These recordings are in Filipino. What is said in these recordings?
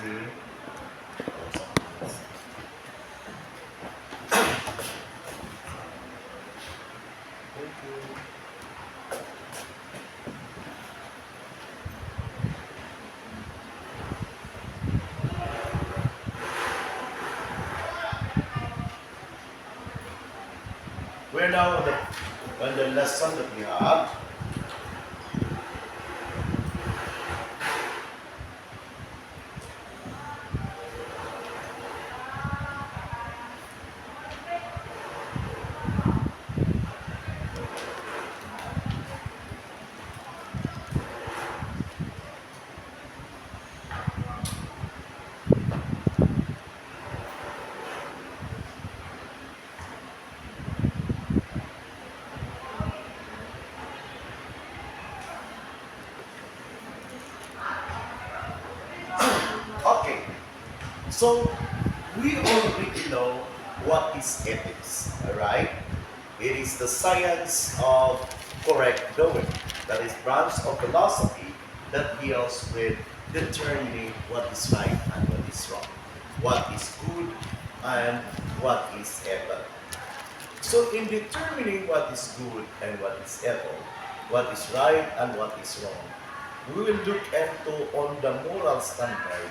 Hmm. Thank you. We're now on the lesson that we have. Okay, so we already know what is ethics, alright? It is the science of correct knowing. That is branch of philosophy that deals with determining what is right and what is wrong, what is good and what is evil. So in determining what is good and what is evil, what is right and what is wrong, we will look into on the moral standard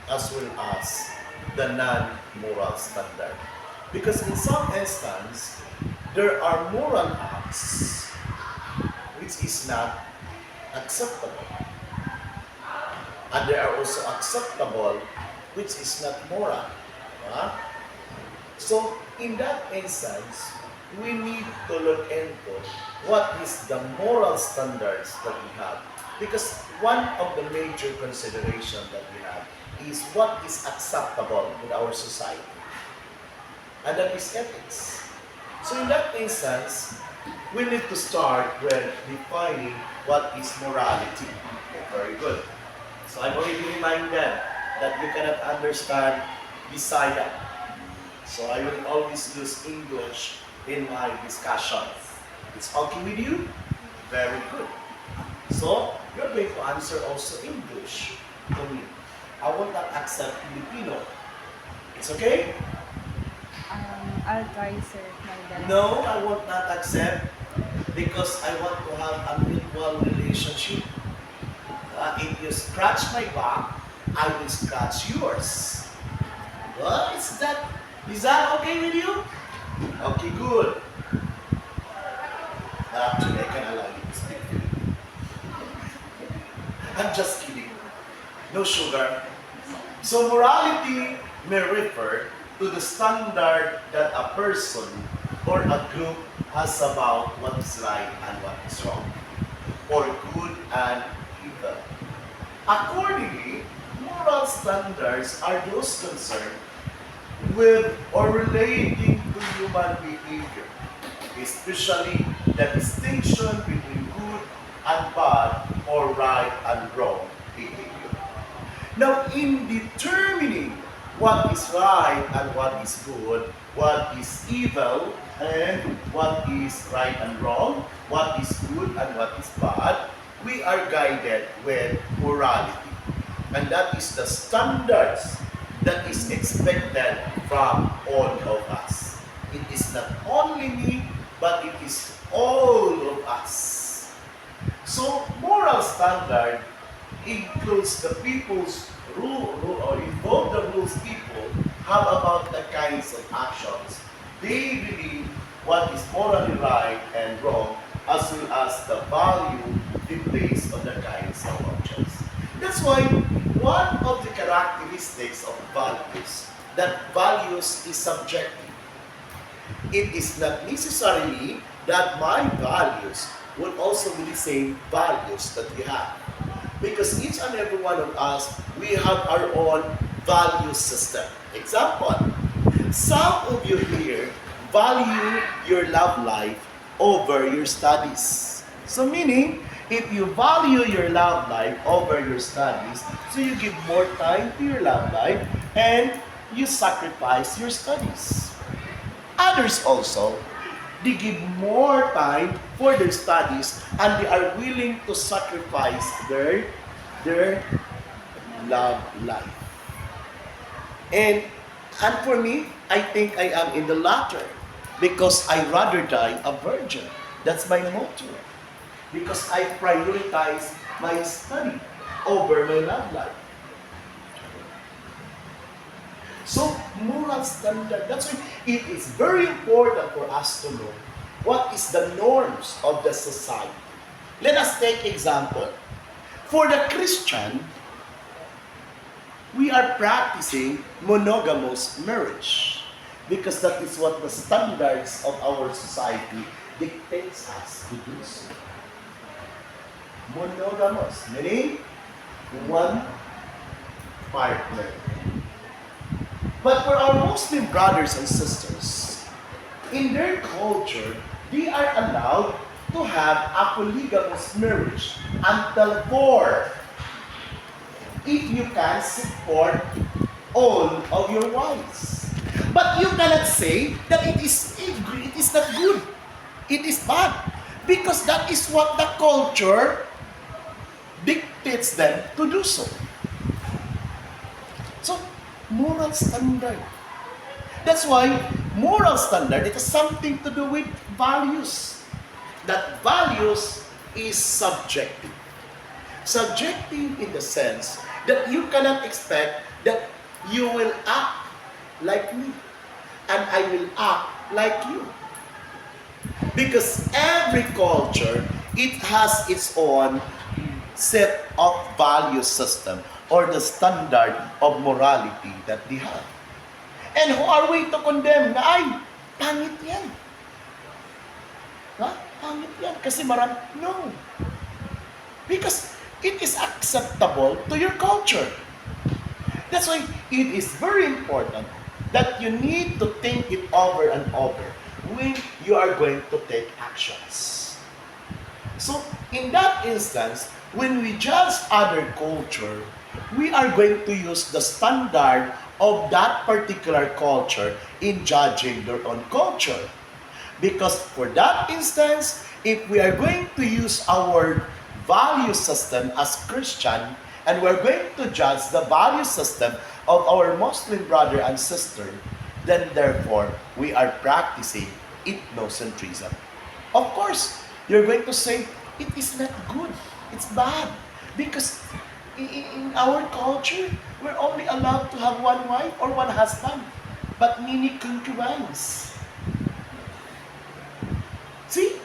as well as the non-moral standard. Because in some instance, there are moral acts which is not acceptable. And there are also acceptable which is not moral. Huh? So in that instance, we need to look into what is the moral standards that we have. Because one of the major considerations that we have is what is acceptable in our society. And that is ethics. So in that instance, we need to start with defining what is morality. Okay, very good. So I've already reminded that you cannot understand beside that. So I will always use English in my discussion. It's okay with you? Very good. So you're going to answer also English to me. I will not accept Filipino. It's okay? I'll try, sir, my best. No, I will not accept because I want to have a mutual relationship. If you scratch my back, I will scratch yours. What is that? Is that okay with you? Okay, good. Actually, I can allow you to speak Filipino. I'm just kidding. No sugar. So morality may refer to the standard that a person or a group has about what is right and what is wrong, or good and evil. Accordingly, moral standards are those concerned with or relating to human behavior, especially the distinction between good and bad or right and wrong behavior. Now, in determining what is right and what is good, what is evil and what is right and wrong, what is good and what is bad, we are guided with morality. And that is the standards that is expected from all of us. It is not only me, but it is all of us. So, moral standard includes the people's rule or involve the rules people have about the kinds of actions they believe what is morally right and wrong, as well as the value they place on the kinds of objects. That's why one of the characteristics of values, that values is subjective. It is not necessarily that my values would also be the same values that you have. Because each and every one of us, we have our own value system. Example, some of you here value your love life over your studies. So meaning, if you value your love life over your studies, so you give more time to your love life and you sacrifice your studies. Others also, they give more time for their studies and they are willing to sacrifice their love life. And, and for me, I think I am in the latter because I rather die a virgin. That's my motto. Because I prioritize my study over my love life. So, moral standard, that's why it is very important for us to know what is the norms of the society. Let us take example. For the Christian, we are practicing monogamous marriage because that is what the standards of our society dictates us to do so. Monogamous, meaning one partner. But for our Muslim brothers and sisters, in their culture, they are allowed to have a polygamous marriage until four. If you can support all of your wives. But you cannot say that it is not good. It is bad. Because that is what the culture dictates them to do so. So, moral standard. That's why moral standard, it has something to do with values. That values is subjective. Subjective in the sense that you cannot expect that you will act like me and I will act like you. Because every culture, it has its own set of value system or the standard of morality that they have. And who are we to condemn na ay, pangit yan. Ha? Pangit yan. Kasi marami. No. Because it is acceptable to your culture. That's why it is very important that you need to think it over and over when you are going to take actions. So, in that instance, when we judge other culture, we are going to use the standard of that particular culture in judging their own culture. Because for that instance, if we are going to use our value system as Christian, and we're going to judge the value system of our Muslim brother and sister, then therefore, we are practicing ethnocentrism. Of course, you're going to say, it is not good, it's bad. Because in our culture, we're only allowed to have one wife or one husband, but many concubines. See?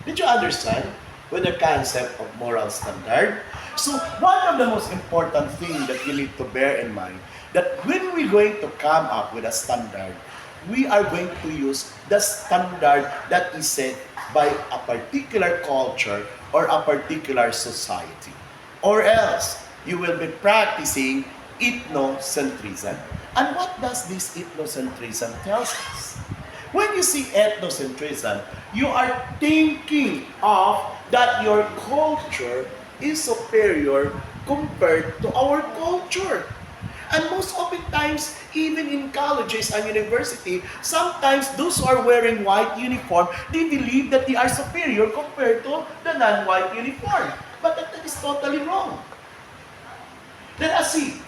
Did you understand with the concept of moral standard? So, one of the most important things that you need to bear in mind, that when we're going to come up with a standard, we are going to use the standard that is set by a particular culture or a particular society. Or else, you will be practicing ethnocentrism. And what does this ethnocentrism tell us? When you see ethnocentrism, you are thinking of that your culture is superior compared to our culture. And most of the times, even in colleges and university, sometimes those who are wearing white uniform, they believe that they are superior compared to the non-white uniform. But that is totally wrong. Let us see.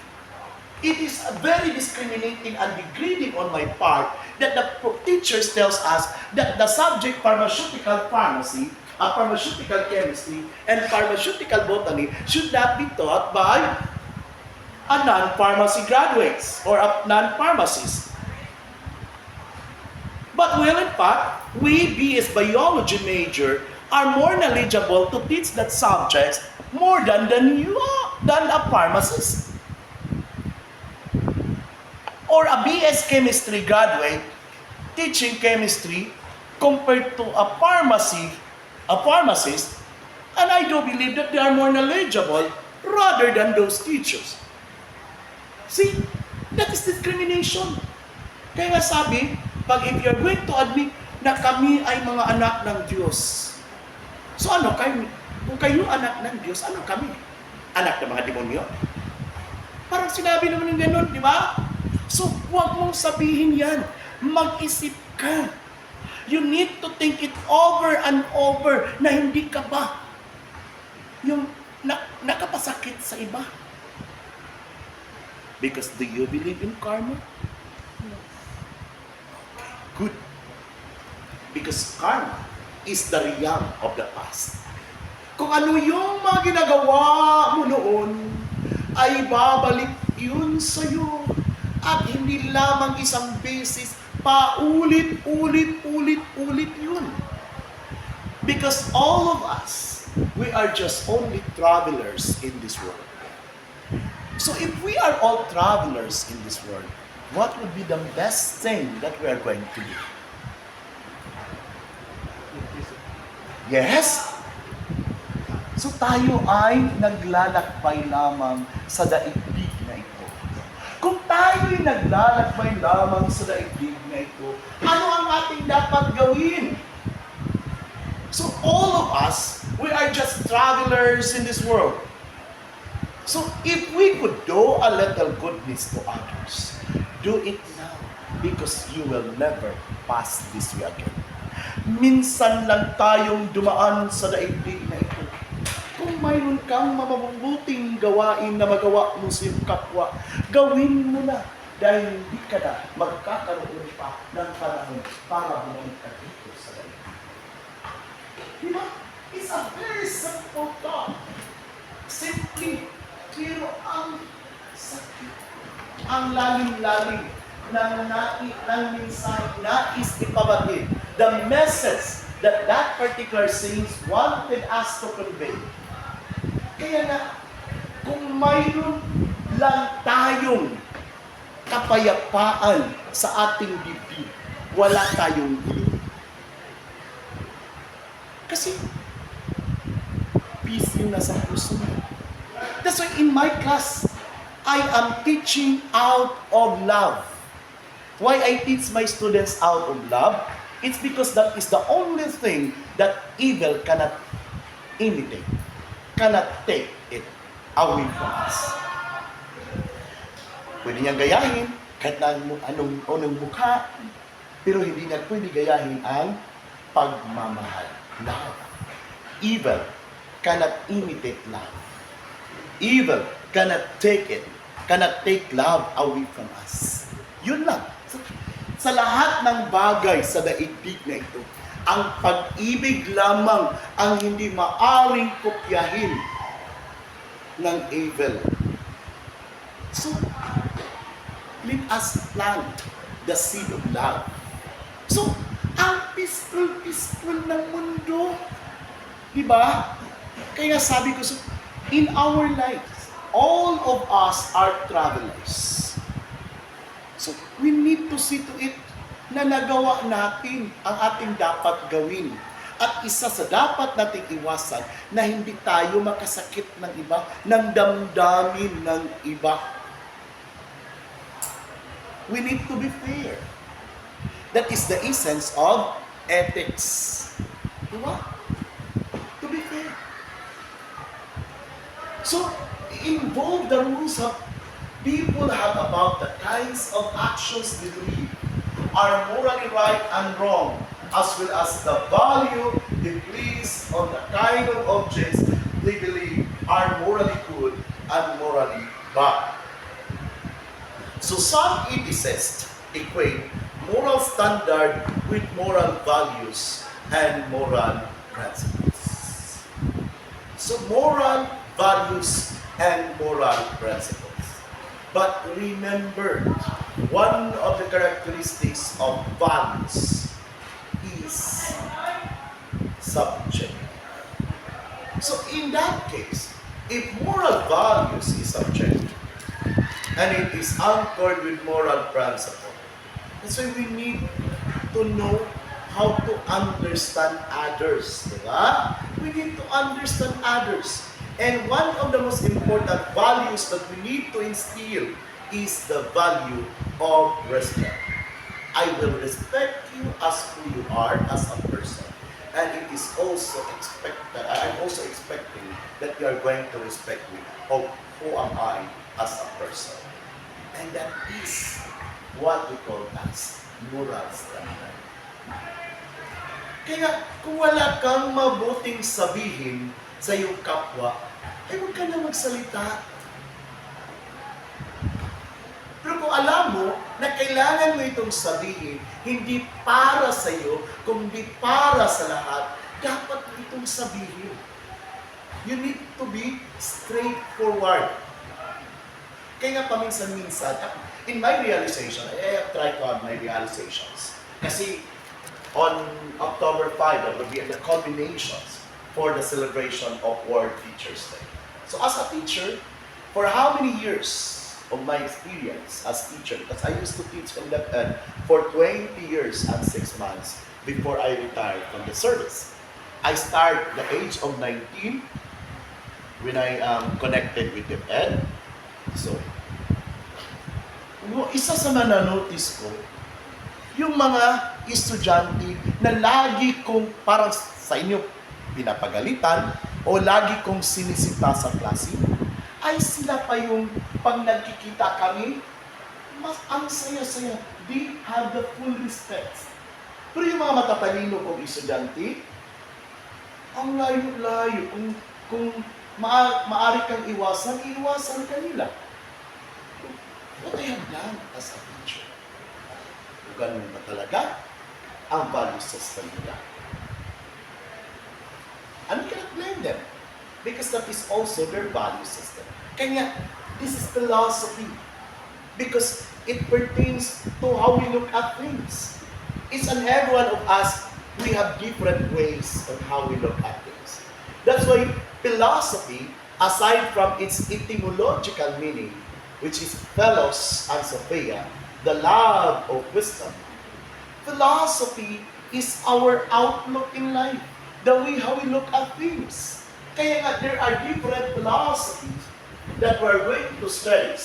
It is very discriminating and degrading on my part that the teachers tells us that the subject pharmaceutical pharmacy, pharmaceutical chemistry, and pharmaceutical botany should not be taught by a non-pharmacy graduates or a non-pharmacist. But well, in fact, we BS biology major are more knowledgeable to teach that subjects more than a pharmacist. Or a BS chemistry graduate teaching chemistry compared to a pharmacist, and I do believe that they are more knowledgeable rather than those teachers. See, that is discrimination. Kaya nga sabi, pag if you're going to admit na kami ay mga anak ng Diyos, so ano kayo? Kung kayo anak ng Diyos, ano kami? Anak ng mga demonyo? Parang sinabi naman ng ganun, di ba? So, huwag mong sabihin yan. Mag-isip ka. You need to think it over and over na hindi ka ba yung nakapasakit sa iba. Because do you believe in karma? Yes. Good. Because karma is the realm of the past. Kung ano yung mga ginagawa mo noon, ay babalik yun sa'yo. At hindi lamang isang beses, paulit-ulit-ulit-ulit yun. Because all of us, we are just only travelers in this world. So if we are all travelers in this world, what would be the best thing that we are going to do? Yes? So tayo ay naglalakbay lamang sa daigdig na ito. Kung tayo ay naglalakbay lamang sa daigdig na ito, ano ang ating dapat gawin? So all of us, we are just travelers in this world. So if we could do a little goodness to others, do it now because you will never pass this way again. Minsan lang tayong dumaan sa daigdig na ito. Kung mayroon kang mabubuting gawain na magawa mo sa iyong kapwa, gawin mo na dahil hindi ka na magkakaroon pa ng panahon para bumalik ka dito sa daigdig. Diba? It's a very simple thought. Simply, pero ang sakit, ang lalim-lalim ng mensahe nais ipabatid. The message that that particular saints wanted us to convey. Kaya na, kung mayroon lang tayong kapayapaan sa ating dibdib, wala tayong gulo. Kasi, peace yung nasa puso mo. That's why in my class, I am teaching out of love. Why I teach my students out of love? It's because that is the only thing that evil cannot imitate, cannot take it away from us. Pwede niyang gayahin kahit na anong mukha, pero hindi niya pwede gayahin ang pagmamahal. Love. Evil cannot imitate love. Evil cannot take it, cannot take love away from us. Yun lang. Sa lahat ng bagay sa daigdig na ito, ang pag-ibig lamang ang hindi maaring kopyahin ng evil. So, let us plant the seed of love. So, ang peaceful ng mundo, di ba? Kaya sabi ko, in our lives, all of us are travelers. So, we need to see to it na nagawa natin ang ating dapat gawin. At isa sa dapat nating iwasan na hindi tayo makasakit ng iba, ng damdamin ng iba. We need to be fair. That is the essence of ethics. Diba? To be fair. So, involve the rules of people have about the kinds of actions they believe are morally right and wrong, as well as the value they place on the kind of objects they believe are morally good and morally bad. So some ethicists equate moral standard with moral values and moral principles. So moral values and moral principles. But remember, one of the characteristics of values is subjective. So in that case, if moral values is subjective, and it is anchored with moral principle, that's why we need to know how to understand others. Diba? We need to understand others. And one of the most important values that we need to instill is the value of respect. I will respect you as who you are as a person. And it is also expected, I'm also expecting that you are going to respect me of who am I as a person. And that is what we call as moral standard. Kaya kung wala kang mabuting sabihin sa iyong kapwa, eh huwag ka na magsalita. kailangan mo itong sabihin, hindi para sa iyo, kundi para sa lahat. Dapat mo itong sabihin. You need to be straightforward. Kaya nga paminsan-minsan, in my realization, I have tried to have my realizations. Kasi on October 5, that will be the culminations for the celebration of World Teachers Day. So as a teacher, for how many years of my experience as teacher, because I used to teach in that end for 20 years and 6 months before I retired from the service. I started the age of 19 when I connected with the ed. So, isa sa mananotice ko, yung mga estudyante na lagi kong parang sa inyo pinapagalitan o lagi kong sinisita sa klase, ay sila pa yung pag nagkikita kami, mas ang saya-saya. They have the full respect. Pero yung mga matatalino kong estudyante, ang layo-layo. Kung maaari kang iwasan, iwasan ka nila. What I have done as a teacher? Ganun ba talaga ang value system nila? And we cannot blame them because that is also their value system. Kaya this is philosophy because it pertains to how we look at things. Each and every one of us, we have different ways on how we look at things. That's why philosophy, aside from its etymological meaning, which is philos and sophia, the love of wisdom, philosophy is our outlook in life, the way how we look at things. Kaya nga, there are different philosophies that we're going to study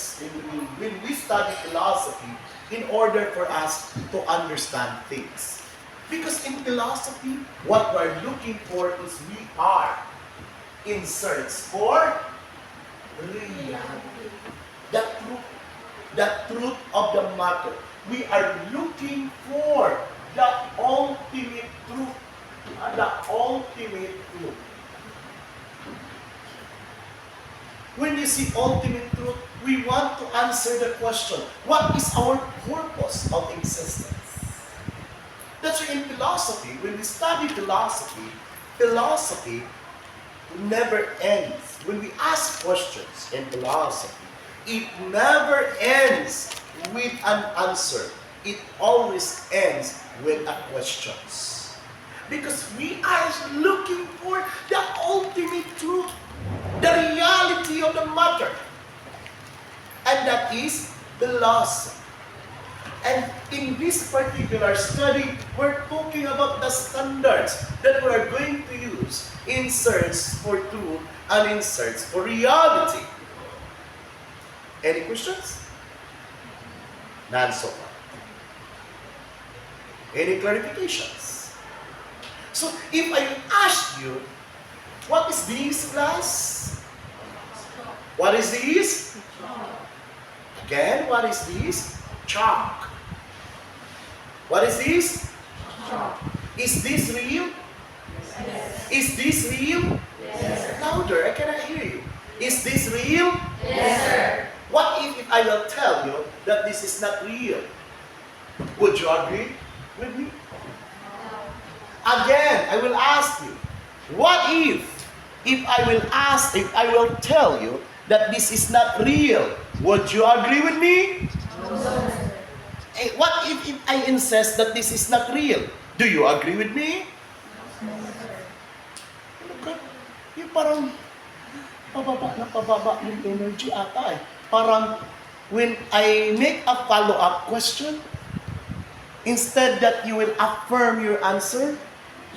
when we study philosophy in order for us to understand things. Because in philosophy, what we're looking for is we are in search for reality. The truth of the matter. We are looking for the ultimate truth. The ultimate truth. When we see ultimate truth, we want to answer the question, what is our purpose of existence? That's why in philosophy, when we study philosophy, philosophy never ends. When we ask questions in philosophy, it never ends with an answer. It always ends with a questions. Because we are looking for the ultimate truth, the reality of the matter. And that is philosophy. And in this particular study, we're talking about the standards that we are going to use in search for truth and in search for reality. Any questions? None so far. Any clarifications? So, if I ask you, what is this, class? What is this? Again, what is this? Chalk. What is this? Chalk. Is this real? Yes. Is this real? Yes. Louder, I cannot hear you. Is this real? Yes, sir. What if I will tell you that this is not real? Would you agree with me? Again, I will ask you, what if I will tell you that this is not real? Would you agree with me? No, sir. What if I insist that this is not real? Do you agree with me? No, sir. Look, yung parang pababa yung energy ata eh. Parang when I make a follow-up question, instead that you will affirm your answer,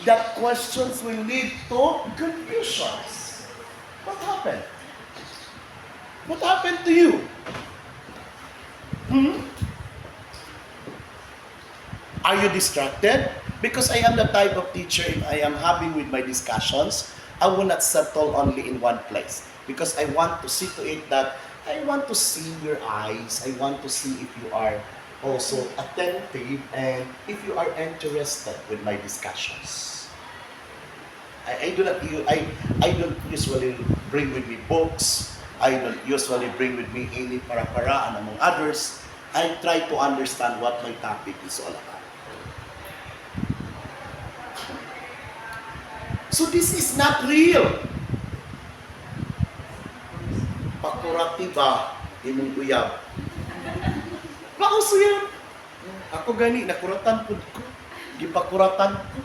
that questions will lead to confusions. What happened? What happened to you? Are you distracted? Because I am the type of teacher, if I am having with my discussions, I will not settle only in one place. Because I want to see to it that I want to see your eyes. I want to see if you are also attentive and if you are interested with my discussions. I don't usually bring with me books. I don't usually bring with me any para-paraan among others. I try to understand what my topic is all about. So this is not real. Pakuratiba, imong uyab. Mauso yan. Ako gani, nakuratan po ko. Gipakuratan ko.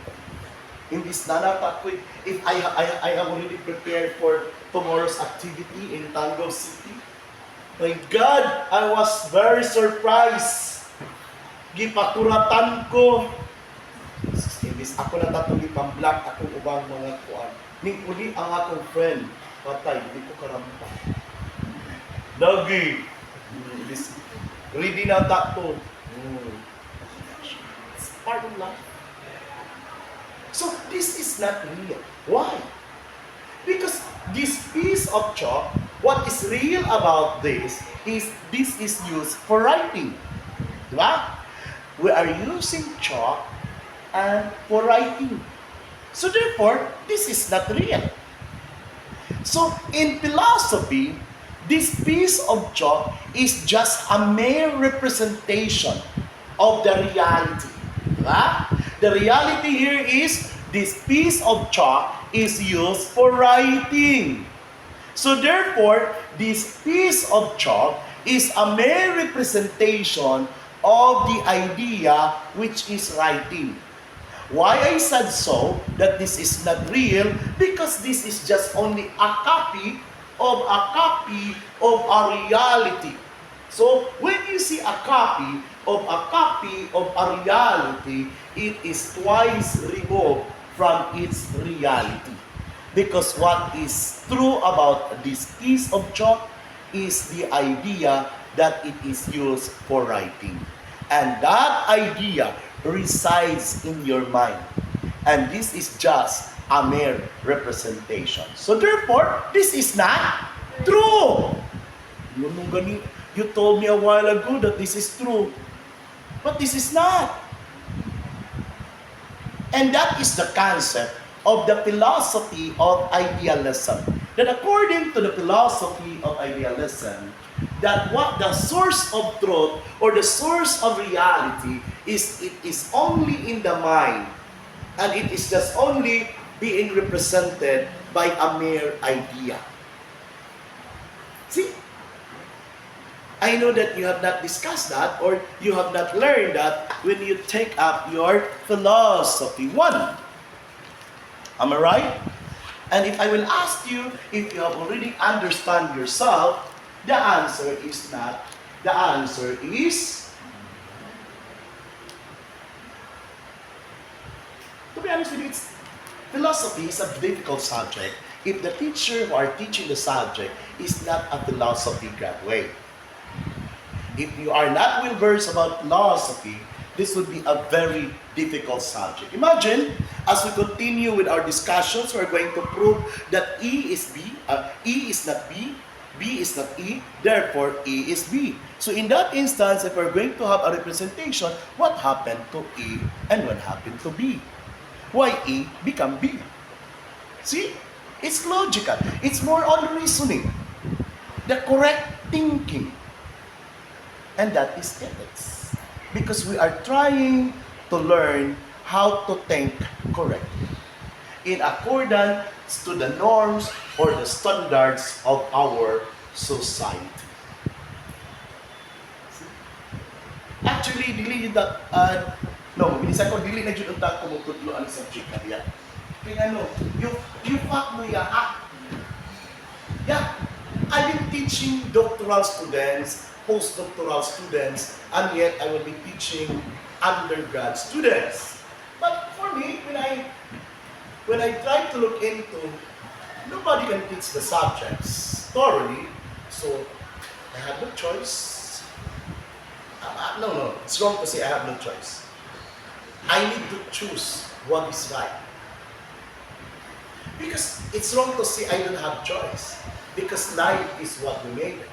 Imbis na ako, if I have already prepared for tomorrow's activity in Tango City. My God, I was very surprised. Gipakuratan ko. Imbis ako na tatong ipamblock akong ubang mga kuan. Ning uli ang akong friend. Patay, hindi ko karampa. Lagi. Ready na tato. It's part of life. So this is not real. Why? Because this piece of chalk, what is real about this is used for writing. Diba? We are using chalk and for writing. So therefore, this is not real. So in philosophy, this piece of chalk is just a mere representation of the reality. Diba? The reality here is this piece of chalk is used for writing. So therefore, this piece of chalk is a mere representation of the idea which is writing. Why I said so, that this is not real, because this is just only a copy of a reality. So when you see a copy of a reality, it is twice removed from its reality. Because what is true about this piece of chalk is the idea that it is used for writing. And that idea resides in your mind. And this is just a mere representation. So therefore, this is not true. You told me a while ago that this is true. But this is not. And that is the concept of the philosophy of idealism. That according to the philosophy of idealism, that what the source of truth or the source of reality is, it is only in the mind, and it is just only being represented by a mere idea. See? I know that you have not discussed that or you have not learned that when you take up your philosophy 1. Am I right? And if I will ask you if you have already understand yourself, the answer is not. The answer is, to be honest with you, philosophy is a difficult subject if the teacher who are teaching the subject is not a philosophy graduate. If you are not well versed about philosophy, this would be a very difficult subject. Imagine, as we continue with our discussions, we're going to prove that E is B, E is not B, B is not E, therefore E is B. So in that instance, if we're going to have a representation, what happened to E and what happened to B? Why E become B? See? It's logical. It's more on reasoning. The correct thinking. And that is ethics. Because we are trying to learn how to think correctly in accordance to the norms or the standards of our society. Actually, dili that minsan ko dili na jud unta ko mo tudlo ang subject na diya. Kaya you fuck mo ya. Yeah, I've been teaching doctoral students, postdoctoral students, and yet I will be teaching undergrad students. But for me, when I try to look into, nobody can teach the subjects thoroughly, so I have no choice. No, it's wrong to say I have no choice. I need to choose what is right. Because it's wrong to say I don't have choice. Because life is what we made it.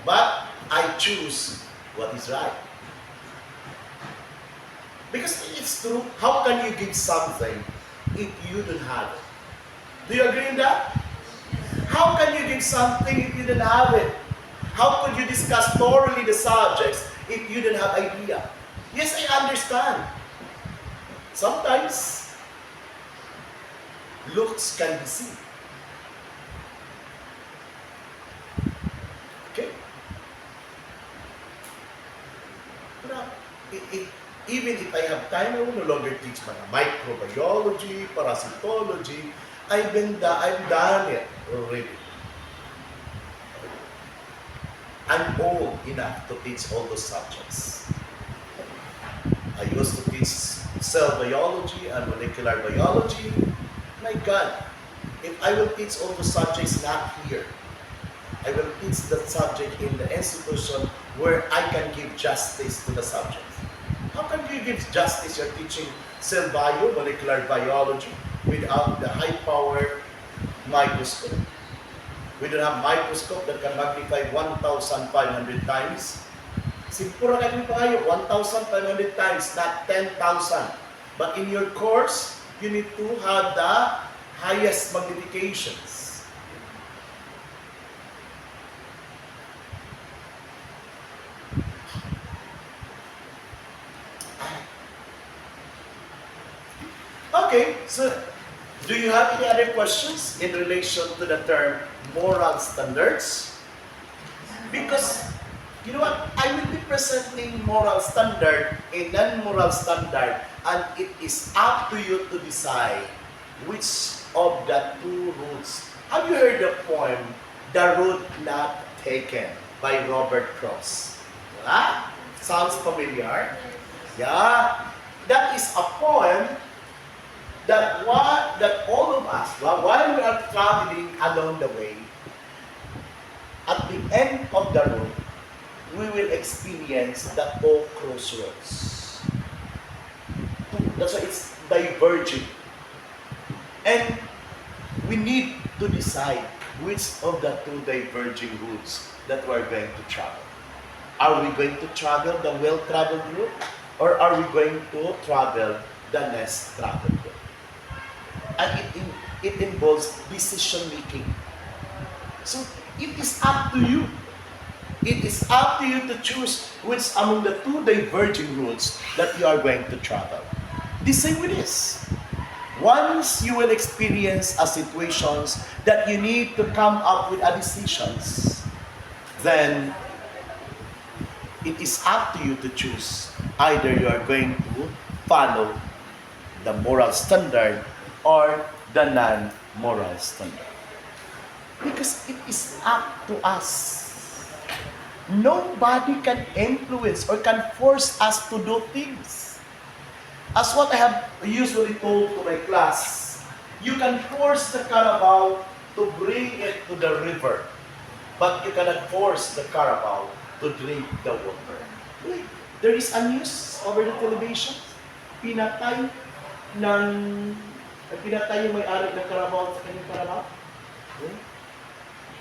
But I choose what is right. Because it's true, how can you give something if you don't have it? Do you agree in that? How can you give something if you don't have it? How could you discuss thoroughly the subjects if you don't have idea? Yes, I understand. Sometimes, looks can deceive. Okay? But even if I have time, I will no longer teach mga microbiology, parasitology. I've done it already. I'm old enough to teach all those subjects. I used to teach cell biology and molecular biology. My God, if I will teach all the subjects not here, I will teach the subject in the institution where I can give justice to the subject. How can you give justice? You're teaching cell bio, molecular biology, without the high-power microscope. We don't have microscope that can magnify 1,500 times. Simpura kami pa kayo, 1,500 times, not 10,000. But in your course, you need to have the highest magnifications. Okay, so do you have any other questions in relation to the term moral standards? Because, you know what, I will be presenting moral standard, a non-moral standard, and it is up to you to decide which of the two routes. Have you heard the poem, The Route Not Taken by Robert Frost? Yeah? Sounds familiar? Yeah. That is a poem that all of us, while we are traveling along the way, at the end of the road, we will experience the two crossroads. That's why it's diverging. And we need to decide which of the two diverging routes that we're going to travel. Are we going to travel the well-traveled route, or are we going to travel the less traveled route? And it involves decision making. So it is up to you. It is up to you to choose which among the two diverging routes that you are going to travel. The same with this. Once you will experience a situations that you need to come up with a decisions, then it is up to you to choose. Either you are going to follow the moral standard or the non-moral standard. Because it is up to us. Nobody can influence or can force us to do things. As what I have usually told to my class, you can force the carabao to bring it to the river, but you cannot force the carabao to drink the water. There is a news over the television, pinatay yung may-ari ng carabao sa kanyang carabao.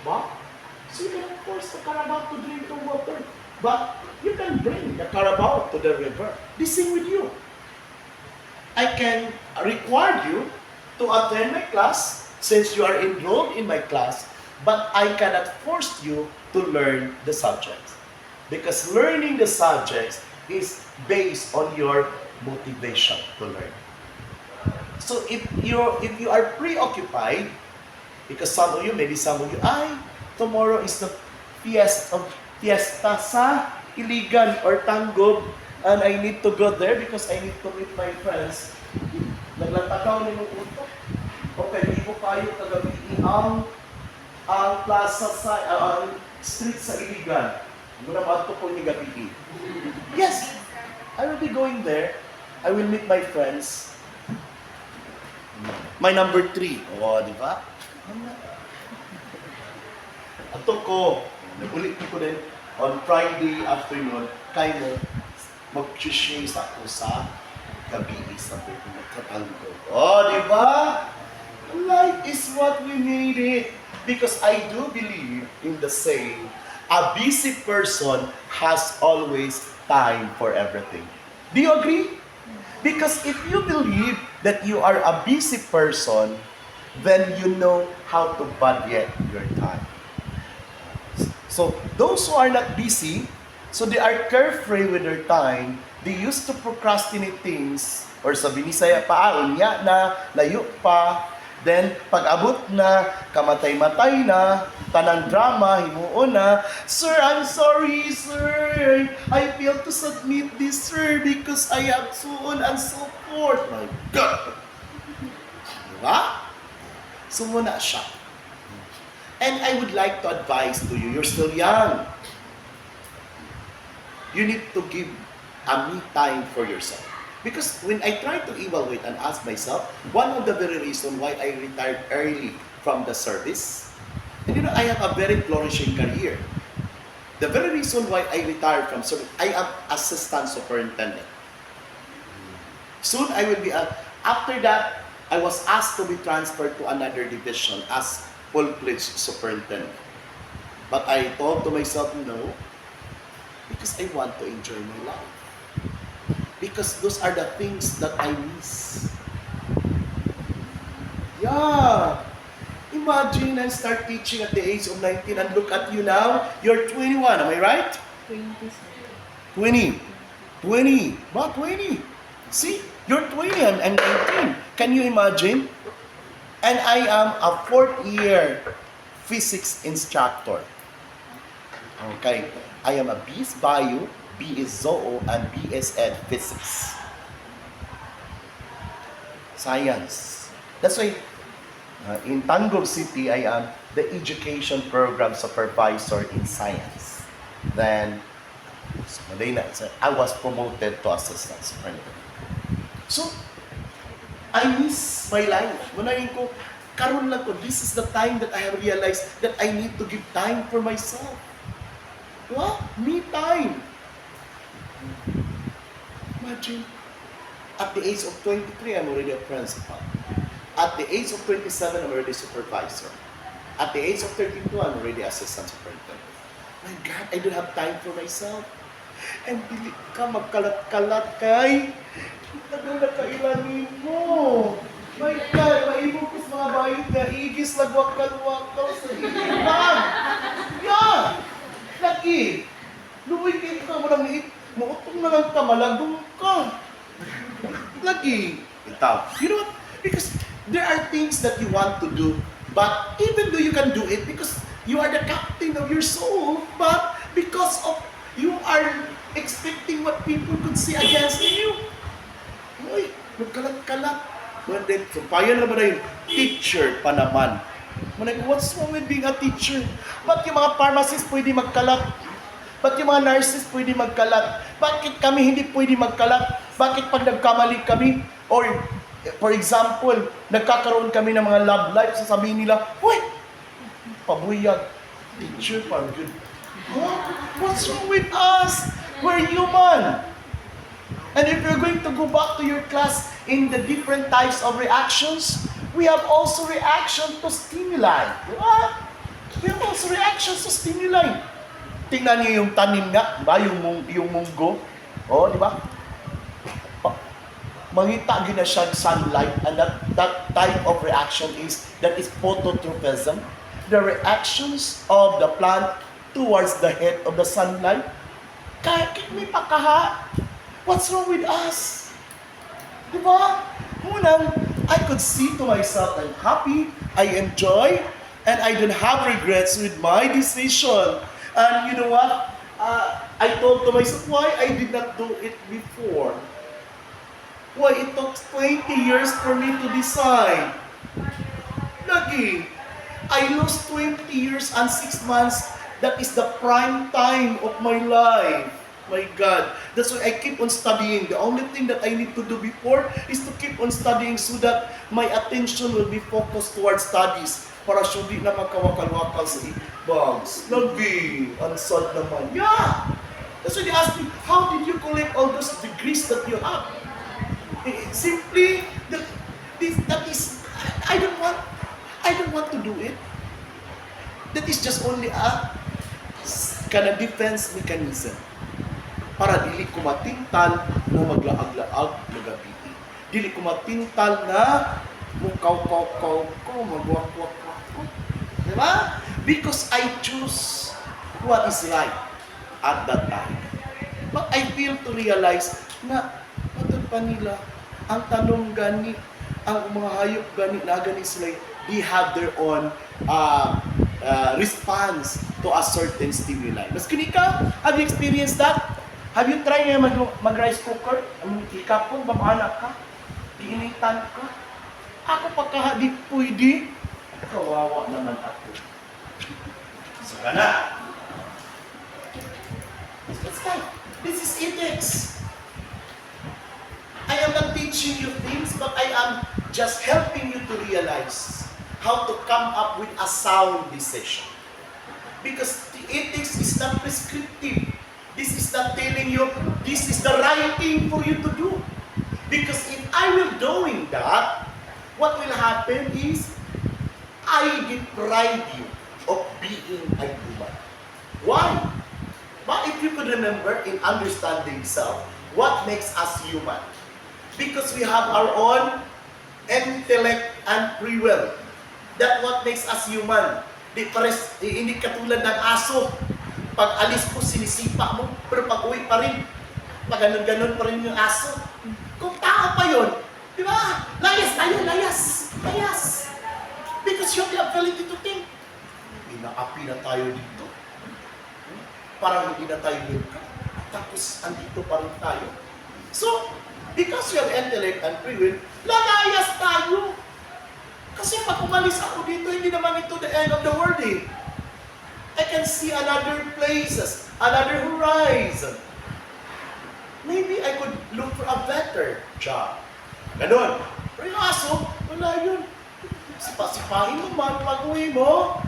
But, so you cannot force the carabao to drink the water, but you can bring the carabao to the river. The same with you. I can require you to attend my class since you are enrolled in my class, but I cannot force you to learn the subjects. Because learning the subjects is based on your motivation to learn. So if you are preoccupied, because maybe some of you, tomorrow is the fiesta sa Iligan or Tanggob, and I need to go there because I need to meet my friends. Naglatagaw ni mong utok. Okay, di ko kayo kagabi ang plaza sa, street sa Iligan. Muna ba ito po ni gabi? Yes, I will be going there. I will meet my friends. My number 3. O, di ba? Ato ko, nagulit ko din on Friday afternoon, kayo mag-chase ako sa gabi sa Katanggo. O, di ba? Life is what we need it. Because I do believe in the saying, a busy person has always time for everything. Do you agree? Because if you believe that you are a busy person, then you know how to budget your time. So those who are not busy, so they are carefree with their time, they used to procrastinate things, or sa Binisaya pa, unya na, layo pa, then pag abot na, kamatay-matay na, tanang drama, himuon na, Sir, I'm sorry, sir. I failed to submit this, sir, because I have so on and so forth. My God! Diba? So muna siya. And I would like to advise to you, you're still young. You need to give a me time for yourself. Because when I try to evaluate and ask myself, one of the very reasons why I retired early from the service, and you know, I have a very flourishing career. The very reason why I retired from service, I am assistant superintendent. Soon I will be, after that, I was asked to be transferred to another division as full-fledged superintendent. But I told to myself, no, because I want to enjoy my life. Because those are the things that I miss. Yeah. Imagine I start teaching at the age of 19 and look at you now, you're 21, am I right? 20, 20. 20. About 20. See, you're 20 and I'm 19. Can you imagine? And I am a fourth year physics instructor. Okay. I am a BS Bio, BS Zoo, and BS Ed Physics. Science. That's why in Tanggol City, I am the education program supervisor in science. Then, so, I was promoted to assistant superintendent. So, I miss my life. Manayin ko, karon lang ko, this is the time that I have realized that I need to give time for myself. What? Me time. Imagine, at the age of 23, I'm already a principal. At the age of 27, I'm already supervisor. At the age of 32, I'm already assistant superintendent. My God, I don't have time for myself. And dili ka magkalat-kalat kay tagal na kailanin mo. My God, maibog ko sa mga bayot nga igis lagwakal-wakal sa ilan. Yeah! Lagi! Luwig ka mo lang iit. Mautong na lang ka, malagong ka. Lagi! Itaw. You know what? Because there are things that you want to do, but even though you can do it because you are the captain of your soul, but because of you are expecting what people could see against you. Uy, magkalat-kalat. But then, so payan naman na yung teacher pa naman. What's wrong with being a teacher? Ba't yung mga pharmacists pwede magkalat? Ba't yung mga nurses pwede magkalat? Bakit kami hindi pwede magkalat? Bakit pag nagkamali kami? Or, for example, nagkakaroon kami ng mga love life, sasabihin nila, uy, pabuyag, teacher, parang good. Huh? What's wrong with us? We're human. And if you're going to go back to your class in the different types of reactions, we have also reaction to stimuli. Diba? We have also reactions to stimuli. Tingnan niyo yung tanim nga, ba? Yung munggo. Oh, di ba? Mangita gina siya sunlight, and that type of reaction is phototropism. The reactions of the plant towards the head of the sunlight. Kahit may pakaha. What's wrong with us? Diba? Unang, I could see to myself, I'm happy, I enjoy, and I don't have regrets with my decision. And you know what? I told to myself, why I did not do it before? Why it took 20 years for me to decide? Lagi, I lost 20 years and 6 months. That is the prime time of my life. My God. That's why I keep on studying. The only thing that I need to do before is to keep on studying so that my attention will be focused towards studies para siya di na magkawakal-wakal sa e-bugs. Lagi. Ansad naman. Yeah! That's why they ask me, how did you collect all those degrees that you have? Simply, that is, I don't want to do it. That is just only a kind of defense mechanism. Para dili ko matintal na maglaag-laag magabi. Dili ko matintal na mukaw-kaw-kaw ko, magwak-wak-wak ko. Diba? Because I choose what is right at that time. But I feel to realize na matod pa nila ang tanong gani, ang mga hayop gani na gani sila, they have their own response to a certain stimuli. Mas kini ka, have you experienced that? Have you tried na mag-rice cooker? Ikapon, mamaanak ka? Iinitan ka? Ako pagka di pwede, kawawa naman ako. Saka na. It's like, this is ethics. I am not teaching you things, but I am just helping you to realize how to come up with a sound decision. Because the ethics is not prescriptive. This is not telling you, this is the right thing for you to do. Because if I will doing that, what will happen is, I deprive you of being a human. Why? But if you could remember in understanding self, what makes us human? Because we have our own intellect and free will. That what makes us human. Hindi katulad ng aso. Pag alis mo, sinisipa mo, pero pag uwi pa rin, pag ganun-ganun pa rin yung aso. Kung tao pa yun, di ba? Layas tayo, layas. Layas. Because you have the ability to think. Inaapi na tayo dito. Parang hindi na tayo dito. Tapos, andito pa rin tayo. So, because you have intellect and free will, lalayas tayo. Kasi pag umalis ako dito, hindi naman ito the end of the world eh. I can see another places, another horizon. Maybe I could look for a better job. Ganon. Pero yung aso, wala yun. Sipa-sipahin mo man, pag-uwi mo.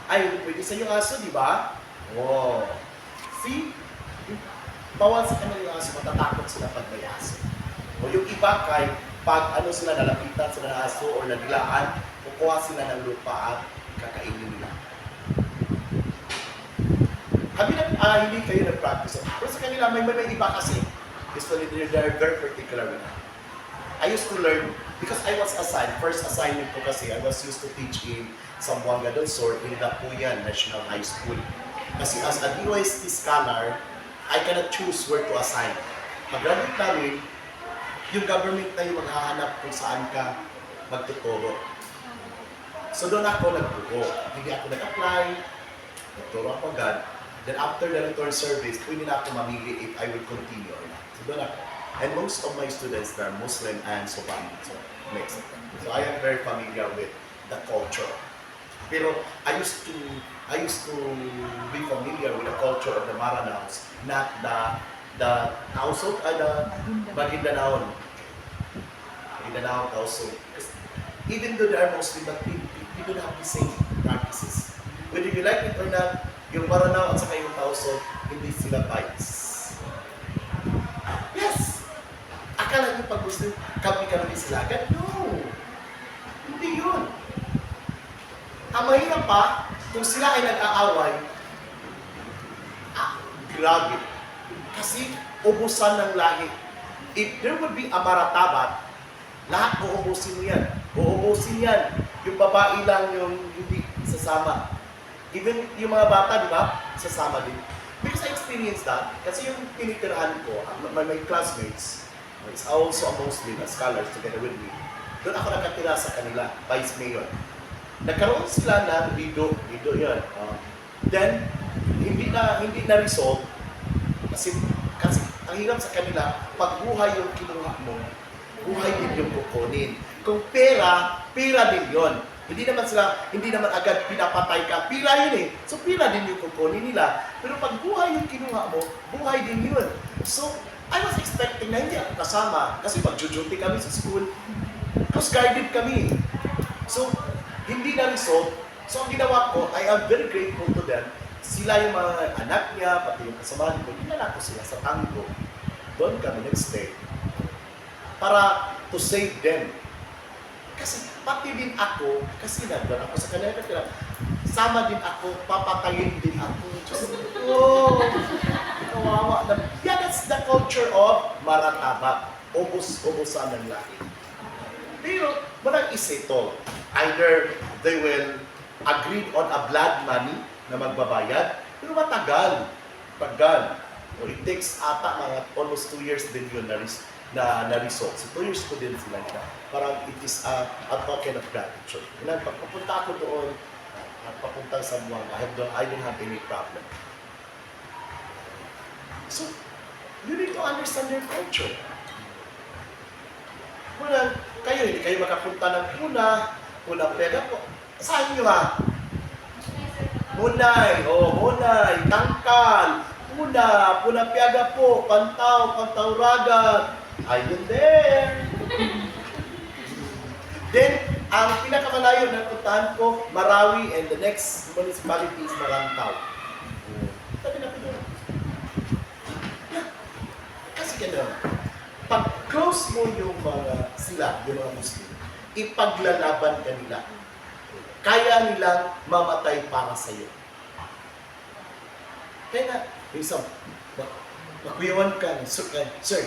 Ay, pwede sa yung aso, di ba? Wow. See? Bawal sa kanila yung aso, matatakot sila pag may aso. O yung iba kay, pag ano sila, nalapitan sila ng aso o nagilaan, kukuha sila ng lupa at kakainin nila. Hindi kayo nag-practice. Pero sa kanila, may iba kasi. Usually, they're very particular with that. I used to learn, because I was assigned, first assignment ko kasi, I was used to teach in Zamboanga del Sur in Lapuyan National High School. Kasi as a DOST scholar, I cannot choose where to assign. Pag-graduate namin, yung government na yung maghahanap kung saan ka magtuturo. So doon ako nagturo. Hindi ako nag-apply, nagturo ako agad. Then after the return service, pwede na ako mamili if I will continue or not. So doon ako. And most of my students are Muslim and Somali. So mixed. So I am very familiar with the culture. Pero I used to be familiar with the culture of the Maranaos, not the Tausog, the Maguindanao. Maguindanao, Tausog. Even though they are Muslim, but we don't have the same practices. Whether you like it or not, yung Maranao at saka yung Tausog, hindi sila bites. Yes! Akala niyo pag Muslim, kami sila agad? No! Hindi yun. Ang mahirap pa, kung sila ay nag-aaway, grabe. Kasi ubusan ng lahi. If there would be a maratabat, lahat uubusin mo yan. Uubusin yan. Yung babae lang yung hindi sasama. Even yung mga bata, di ba? Sasama din. Because I experienced that, kasi yung tinitirahan ko, my classmates, it's also a Muslim, scholars together with me, doon ako nakatira sa kanila, vice mayor. Nagkaroon sila ng lido yun. Then, hindi na resolve, kasi ang hirap sa kanila, pag buhay yung kinuha mo, buhay din yung kukunin. Kung pera din yun. Hindi naman agad pinapatay ka. Pira yun eh. So pira din yung kukunin nila. Pero pag buhay yung kinuha mo, buhay din yun. So, I was expecting na hindi ako kasama. Kasi pag-duty kami sa school, tapos guided kami. So, hindi na resolve. So, ang ginawa ko, I am very grateful to them. Sila yung mga anak niya, pati yung kasamahan ko, dinala ko sila sa Tango. Doon kami nag-stay. Para to save them. Kasi pati din ako, kasi nandun ako sa kanila, sama din ako, papatayin din ako. Diyos ko, kawawa na. Yeah, that's the culture of Marataba. Ubusan ng lahi. Pero, walang isito. Either they will agree on a blood money na magbabayad, pero Pero matagal. Tagal. O it takes ata mga almost 2 years din yun na result. So 2 years ko din sila nila. Parang it is a token of gratitude. Ilan, pag papunta ako doon, papunta sa Buanga, I don't have any problem. So, you need to understand their culture. Muna, kayo, hindi kayo makapunta ng Puna pega po. Saan nyo ha? Munay, Tangkal, Puna piaga po, Pantaw Ragat. Ayun there. Then, ang pinakamalayo na puntahan ko, Marawi, and the next municipality is Marantaw. Sabi na po doon. Kasi gano'n, pag close mo yung mga Muslim, ipaglalaban ka nila. Kaya nilang mamatay para sa iyo. Kaya nga, minsan, makuyawan ka, sir,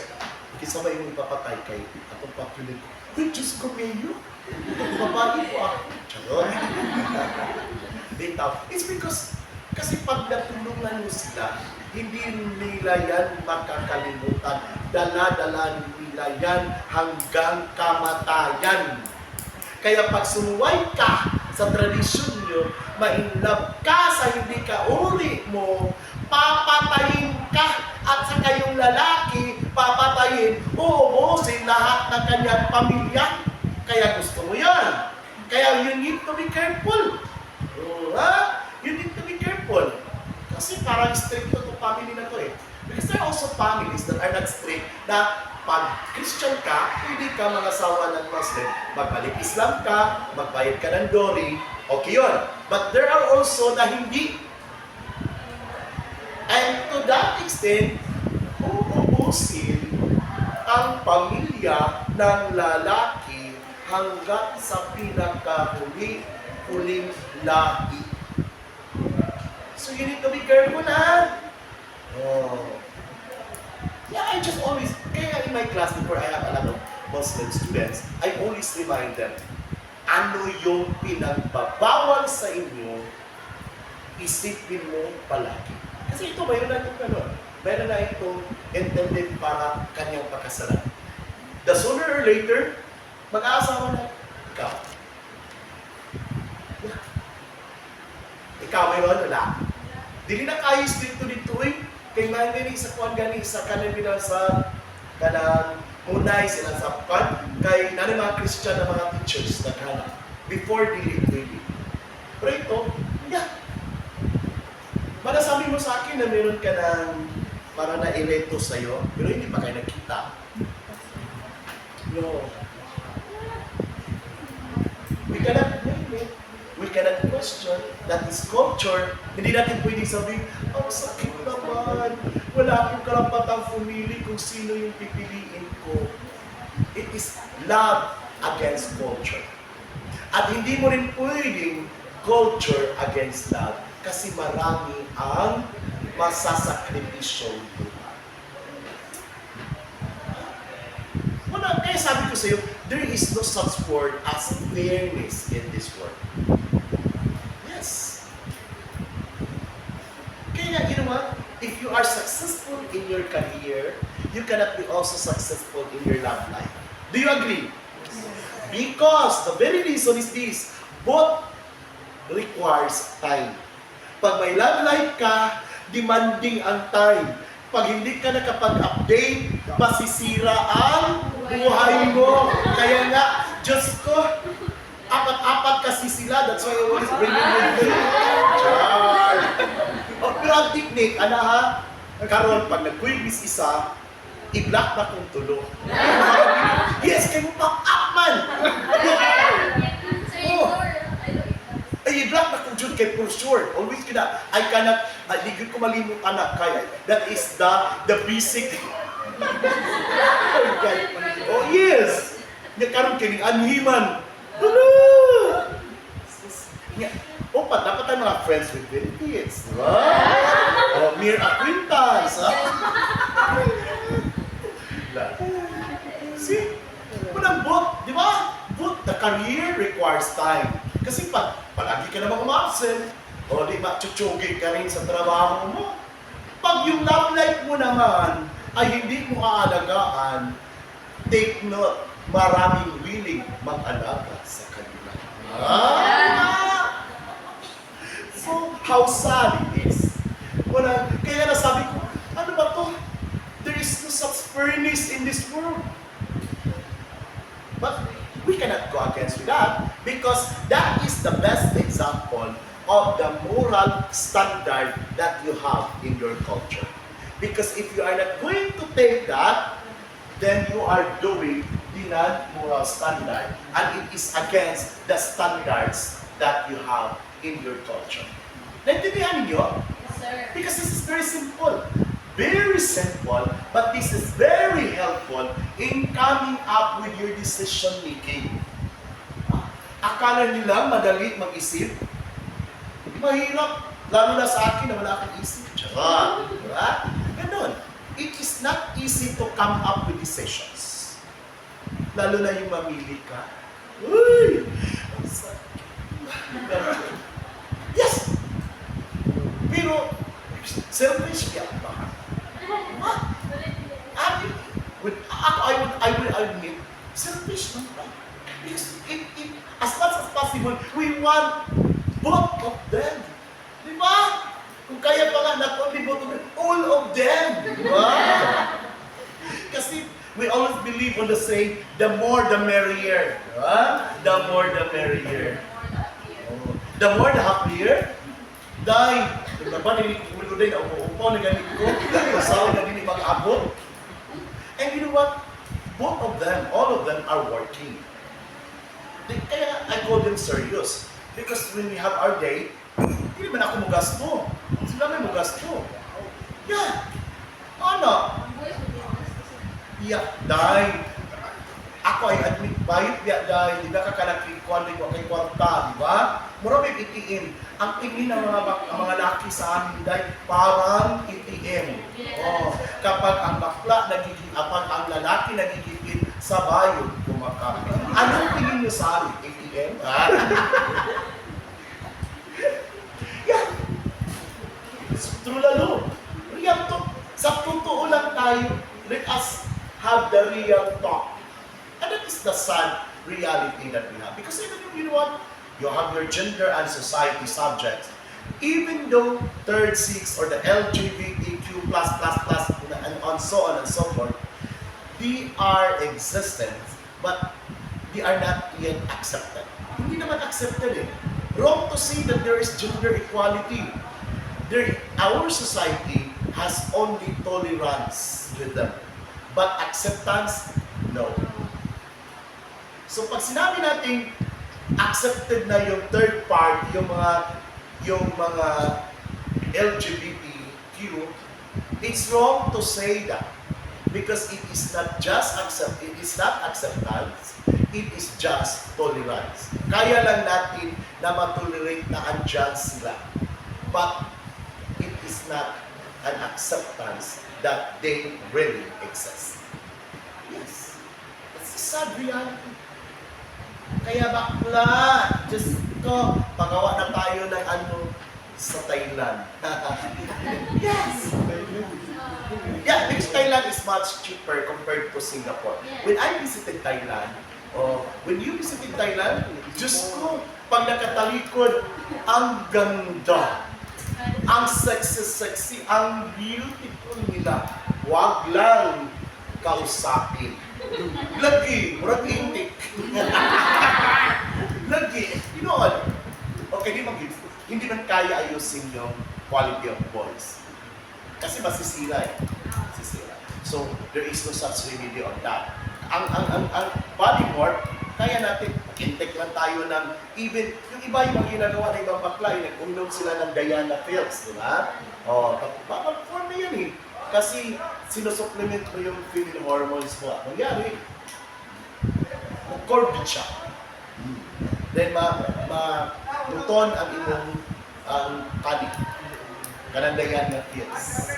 kisama yung ipapatay kay atong papunin ko. Uy, Diyos ko, mayo. Babae po ako. Charot. It's because, kasi pag natulungan mo sila, hindi nila yan makakalimutan. Dala-dala nila yan hanggang kamatayan. Kaya pag sumuway ka sa tradisyon nyo, ma-inlove ka sa hindi ka uri mo, papatayin ka at sa kayong lalaki, papatayin, uubusin lahat ng kanyang pamilya. Kaya gusto mo yan. Kaya you need to be careful. You need to be careful. Kasi parang strict to family na to eh. Because there are also families that are not strict na pag Christian ka, hindi ka mangasawa ng Muslim. Magbalik Islam ka, magbayad ka ng dowry, okay yun. But there are also na hindi. And to that extent, uubusin ang pamilya ng lalaki hanggang sa pinakahuling lahi. So you need to be careful, ha? Yeah, I just always, kaya in my class before I have a lot of Muslim students, I always remind them, ano yung pinagbabawal sa inyo, isipin mo palagi. Kasi ito, mayroon na itong intended para kanyang pakasalan. The sooner or later, mag-aasawa na ikaw. Ikaw mayroon, wala. Dili na kayo stricto dito eh. Kay mga gani sa kuwan gani sa kanan sa kanang munay sila sa kuwan. Kay nani mga Christian na mga teachers na kana. Before dili. Pero ito, yeah. Manasabi mo sa akin na meron ka ng para na ireto sa'yo, pero hindi pa kayo nagkita. No. We cannot question that is culture. Hindi natin pwedeng sabihin, ang sakit naman. Wala akong karapatang pumili kung sino yung pipiliin ko. It is love against culture. At hindi mo rin pwedeng culture against love kasi marami ang masasakripisyo buhay. Wala, kaya sabi ko sa iyo, there is no such word as fairness in this world. Yes. Kaya, you know what? If you are successful in your career, you cannot be also successful in your love life. Do you agree? Because the very reason is this, both requires time. Pag may love life ka, demanding ang time. Pag hindi ka nakapag-update, masisira ang buhay mo. Kaya nga, Diyos ko, apat-apat kasi sila. That's why I always bring it with me. Char! Pero ang technique, ha? Karon, pag nag-quiz isa, i-block na kong tulo. Yes, kayo mo pang-up man! Ay, i-block na kong Jude kay for sure. Always kina, I cannot, di ko malimot anak kaya. That is the basic. Oh yes! Nga karon kining anhiman. Opa, dapat tayo mga friends with benefits. Diba? O, mere acquaintance. See? Unang both, di ba? Both the career requires time. Kasi palagi ka namang umabsent, O di matutsugi ka rin sa trabaho mo. Pag yung love life mo naman ay hindi mo aalagaan, take note, maraming willing mag-alaga sa kanila. Ah! So, how sad it is. Wala, kaya nasabi ko, ano ba to? There is no such fairness in this world. But we cannot go against with that because that is the best example of the moral standard that you have in your culture. Because if you are not going to take that, then you are doing the non-moral standard and it is against the standards that you have in your culture. Naintindihan niyo? Yes, sir. Because this is very simple. Very simple, but this is very helpful in coming up with your decision making. Akala nila madali mag-isip? Mahirap, lalo na sa akin na wala akong isip. Charot! Diba? Ganon. It is not easy to come up with decisions. Lalo na yung mamili ka. Uy! Ang sakit. Yes! Pero, selfish yan ba? What? I will admit, selfish lang ba? Because as much as possible, we want both of them. Di ba? Kung kaya pa nga, not only both of them, all of them. Di ba? Kasi we always believe on the saying, the more the merrier. Di ba? The more the merrier. The more the happier. Dahil, ba nilikulo din, upo na ganit ko, usawa na din mag-abot. And you know what? Both of them, all of them are working. Kaya I call them serious. Because when we have our day, hindi naman ako magasto. Sila may magasto. Yeah. Ano? Yeah, dahil ako ay admit bayit biya dahil di ba kakalakikuan din ko kay kwarta, di ba? Mura may itiin. Ang tingin ng mga laki sa amin dahil parang itiin. Oh, kapag ang bakla kapag ang lalaki nagigipin sa bayo, kumakapit. Anong tingin niyo sa amin? ATM? Yeah. True lalo. Real talk. Sa totoo lang tayo, let us have the real talk. And that is the sad reality that we have. Because even you know what? You have your gender and society subjects. Even though third sex or the LGBTQ++, and on so on and so forth, they are existent, but they are not yet accepted. Hindi naman accepted eh. Wrong to say that there is gender equality. Our society has only tolerance with them. But acceptance, no. So pag sinabi natin accepted na yung third part, yung mga LGBTQ, it's wrong to say that because it is not acceptance, it is just tolerance. Kaya lang natin na ma-tolerate na andyan sila. But it is not an acceptance that they really exist. Yes. It's a sad reality. Kaya bakla, Diyos ko, pagawa na tayo ng ano sa Thailand. Yes! Yeah, because Thailand is much cheaper compared to Singapore. When I visited Thailand, when you visited Thailand, Diyos ko, pag nakatalikod, ang ganda. Ang sexy, ang beautiful nila. Huwag lang kausapin. Lagi, murag intik. Lagi, you know what? Okay, hindi man kaya ayusin yung quality of voice. Kasi masisira eh. Masisira. So, there is no such remedy on that. Ang body work, kaya natin, intek lang tayo ng, even, yung iba yung mga ginagawa ng ibang bakla, nag-uminom sila ng Diana pills, di ba? Form na yan eh. Kasi sinusupplement mo yung female hormones mo. Nangyari, mag-corbid siya. Then, tuton ang imong kanin. Kanandayan na pills.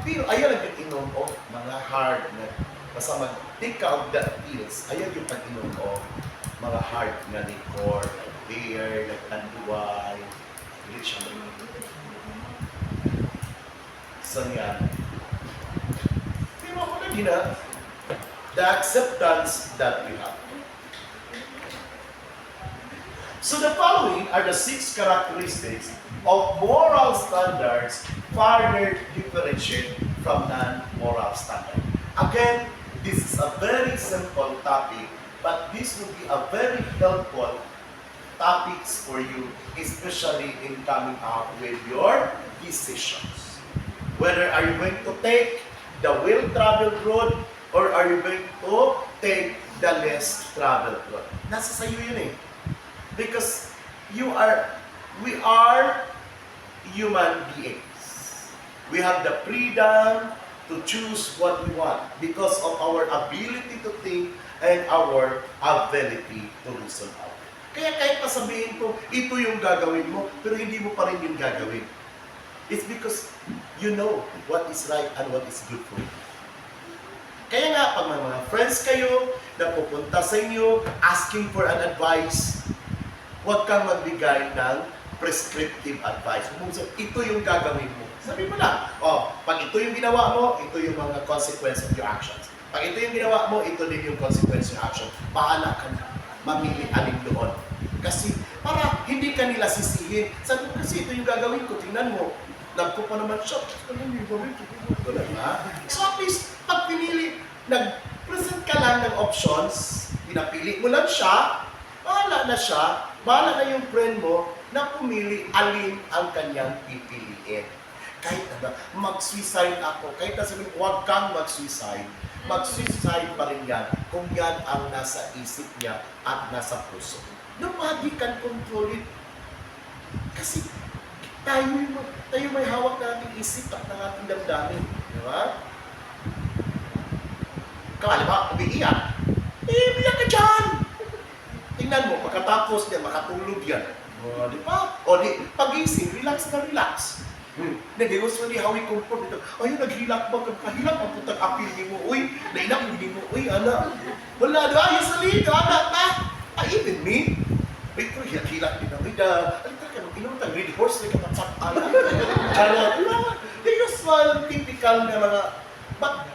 Pero ayaw lang yung inom o mga hard na basta mag-take ka of that pills, ayaw yung pag-inom o mga hard na liquor, like beer, like tanduay. Hindi siya saan yan? Pero ako na gina, the acceptance that we have. So the following are the 6 characteristics of moral standards further differentiate from non-moral standard. Again, this is a very simple topic, but this will be a very helpful topics for you, especially in coming up with your decisions. Whether are you going to take the well-traveled road or are you going to take the less traveled road? Nasa sa iyo yun eh. Because we are human beings. We have the freedom to choose what we want because of our ability to think and our ability to reason out. Kaya kahit pasabihin ko, ito yung gagawin mo, pero hindi mo pa rin yung gagawin. It's because you know what is right and what is good for you. Kaya nga, pag may mga friends kayo na pupunta sa inyo, asking for an advice, huwag kang magbigay ng prescriptive advice. Ito yung gagawin mo. Sabi mo lang, pag ito yung ginawa mo, ito yung mga consequence of your actions. Pag ito yung ginawa mo, ito din yung consequence of your action. Bahala ka na. Mamili alin doon. Kasi, para hindi ka nila sisihin. Sabi mo, kasi ito yung gagawin ko, tingnan mo. Nagko pa naman siya. So at least, pag pinili, nag-present ka lang ng options, pinapili mo lang siya, bahala na siya, bahala na yung friend mo na pumili alin ang kanyang pipiliin. Kahit na mag-suicide ako, kahit na sabihin, huwag kang mag-suicide pa rin yan kung yan ang nasa isip niya at nasa puso. Nobody can control it. Kasi tayo may hawak na ating isip at ng ating damdamin. Di ba? Kaya ba, umiiyak. Umiiyak ka dyan! Tingnan mo, pagkatapos niya, makatulog yan. Di ba? O di, pag-ising, relax na relax. Nag-i usually how we comfort ito. Ayun, naghilak ba? Kahilak ang putang apil ni mo. Uy, nainak ni mo. Uy, anak. Wala, usually, anak na. Even me. Uy, pero hilak din ako. Alita ka, inutang real horse, may kapatsak anak. The usual, typical na mga, but,